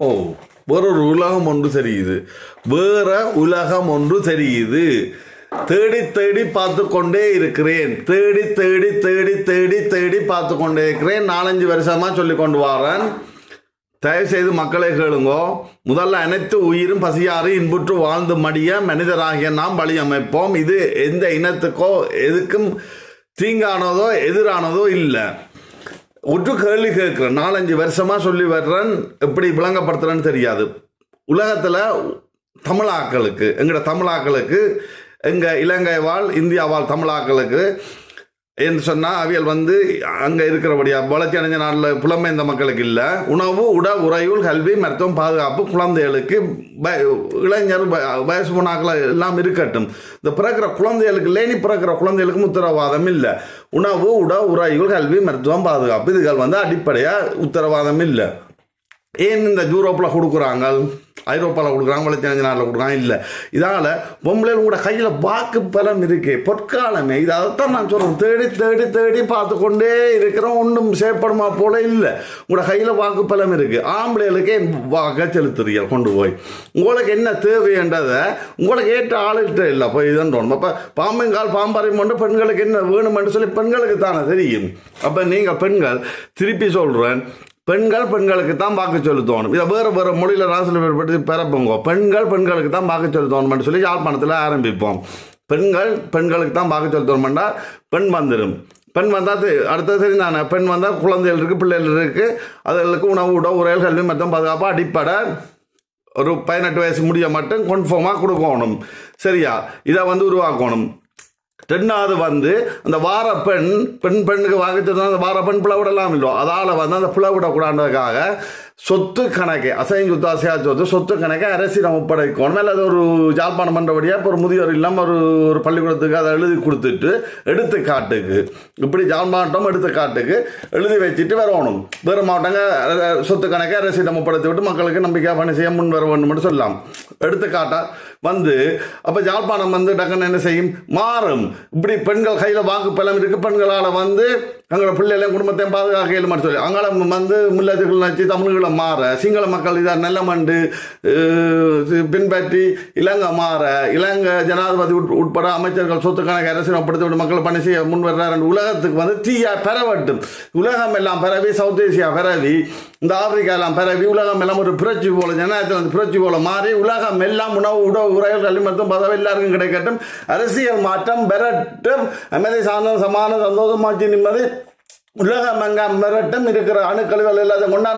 ஓ, வேறொரு உலகம் ஒன்று தெரியுது. வேற உலகம் ஒன்று தெரியுது. தேடி தேடி பார்த்து கொண்டே இருக்கிறேன். தேடி தேடி தேடி தேடி தேடி பார்த்து கொண்டே இருக்கிறேன். 4-5 வருஷமா சொல்லி கொண்டு வரேன். தயவு செய்து மக்களை கேளுங்கோ. முதல்ல அனைத்து உயிரும் பசியாறு இன்புற்று வாழ்ந்து மடிய மனிதராகிய நாம் வழி அமைப்போம். இது எந்த இனத்துக்கோ எதுக்கும் தீங்கானதோ எதிரானதோ இல்லை. ஒற்று கேள்வி கேட்குறேன். 4-5 வருஷமாக சொல்லி வர்றேன். எப்படி விளங்கப்படுத்துறேன்னு தெரியாது. உலகத்தில் தமிழாக்களுக்கு, எங்களோட தமிழாக்களுக்கு, எங்கள் இலங்கை வாழ் இந்தியா வாழ் தமிழாக்களுக்கு என்று சொன்னால் அவியல் அங்கே இருக்கிறபடியா வளர்ச்சி அடைஞ்ச நாட்டில் புலம்பெயர்ந்த மக்களுக்கு இல்லை. உணவு, உறையுள், கல்வி, மருத்துவம், பாதுகாப்பு குழந்தைகளுக்கு, இளைஞர், வயசு போனாக்கள் எல்லாம் இருக்கட்டும். இந்த பிறக்கிற குழந்தைகளுக்கு இல்லைன்னு பிறக்கிற குழந்தைகளுக்கும் உத்தரவாதம் இல்லை. உணவு, உறையுள், கல்வி, மருத்துவம், பாதுகாப்பு இதுகள் அடிப்படையாக உத்தரவாதம் இல்லை. ஏன் இந்த யூரோப்பில் கொடுக்குறாங்க, ஐரோப்பாவில் கொடுக்குறாங்க, வளர்ச்சி அடைஞ்ச நாட்டில் கொடுக்குறாங்க? இல்லை. இதனால் பொம்பளைகள் கூட கையில் வாக்கு பலம் இருக்கு. பொற்காலமே இது. அதைத்தான் நான் சொல்கிறேன். தேடி தேடி தேடி பார்த்து கொண்டே இருக்கிறோம். ஒன்றும் செயற்படுமா போல இல்லை. உங்களோட கையில் வாக்கு பலம் இருக்குது. ஆம்பளைகளுக்கே வாக்க செலுத்துறீங்க கொண்டு போய். உங்களுக்கு என்ன தேவைன்றதை உங்களுக்கு ஏற்ற ஆளுகிட்ட இல்லை போய் இதுன்னு தோணும். அப்போ பாம்பங்கால் பாம்பரையும் கொண்டு பெண்களுக்கு என்ன வேணுமென்று சொல்லி பெண்களுக்கு தானே தெரியும். அப்போ நீங்கள் பெண்கள், திருப்பி சொல்கிறேன், பெண்களுக்கு தான் வாக்கு செலுத்தணும். இதை வேறு வேறு மொழியில் ராசியில் பற்றி பிறப்புங்க. பெண்களுக்கு தான் வாக்கு செலுத்தணும்னு சொல்லி யாழ்ப்பாணத்தில் ஆரம்பிப்போம். பெண்களுக்கு தான் வாக்கு செலுத்தணும்னா பெண் வந்துடும். பெண் வந்தால் அடுத்தது சரி தானே. பெண் வந்தால் குழந்தைகள் இருக்குது, பிள்ளைகள் இருக்குது. அதுகளுக்கு உணவு, உறையல், கல்வி, மொத்தம் பாதுகாப்பாக அடிப்படை ஒரு 18 வயசு முடிய மட்டும் கன்ஃபார்மாக கொடுக்கணும். சரியா? இதை உருவாக்கணும். 2வது அந்த வார பெண்ணுக்கு வாங்கிட்டு அந்த வார பெண் பிளவிடலாம் இல்லை. அதால் அந்த பிளவிடக்கூடாதுக்காக சொத்து கணக்கு, அசையும் சொத்து, அசையா சொத்து கணக்கை அரசிடம் ஒப்படைக்கணும். மேலே அது ஒரு ஜாழ்ப்பாணம் பண்ணுறபடியாக இப்போ ஒரு முதியோர் இல்லாமல் ஒரு பள்ளிக்கூடத்துக்கு அதை எழுதி கொடுத்துட்டு எடுத்துக்காட்டுக்கு, இப்படி ஜாழ்ப்பாணம் எடுத்துக்காட்டுக்கு எழுதி வச்சுட்டு வரணும். வேறு மாவட்டங்க சொத்து கணக்கை அரசிடம் ஒப்படைத்து விட்டு மக்களுக்கு நம்பிக்கையாக பணி செய்ய முன் வர வேண்டும் சொல்லலாம். எடுத்துக்காட்டா அப்போ ஜாழ்ப்பாணம் டக்குன்னு என்ன செய்யும், மாறும். இப்படி பெண்கள் கையில் வாக்கு பலம் இருக்குது. பெண்களால் எங்களோட பிள்ளைகளையும் குடும்பத்தையும் பாதுகாக்க இயலுமான்னு சொல்லி அங்கால முல்லைகள் நச்சு தமிழ்களை மாற, சிங்கள மக்கள் இதை நல்ல மண்டு பின்பற்றி இலங்கை மாற, இலங்கை ஜனாதிபதி உட்பட அமைச்சர்கள் சொத்து கணக்கு அரசியல்படுத்தி விட்டு மக்கள் பணி செய்ய முன் வர்றாரு. உலகத்துக்கு தீயா பெறவட்டும். உலகம் எல்லாம் பரவி, சவுத் ஏசியா பரவி, இந்த ஆப்பிரிக்கா எல்லாம் பரவி, உலகம் எல்லாம் ஒரு புரட்சி போல, ஜனநாயகத்தில் புரட்சி போல மாறி உலகம் எல்லாம் உணவு, உறையல், கல்வி, மருத்துவம், பதவி எல்லாருக்கும் கிடைக்கட்டும். அரசியல் மாற்றம் பெறட்டும். அமைதி, சாந்தம், சமான, சந்தோஷமாச்சு, நிம்மதி உலகம் அங்கே மிரட்டும். இருக்கிற அணுக்கழிவுகள் எல்லாத்தையும் கொண்டாந்து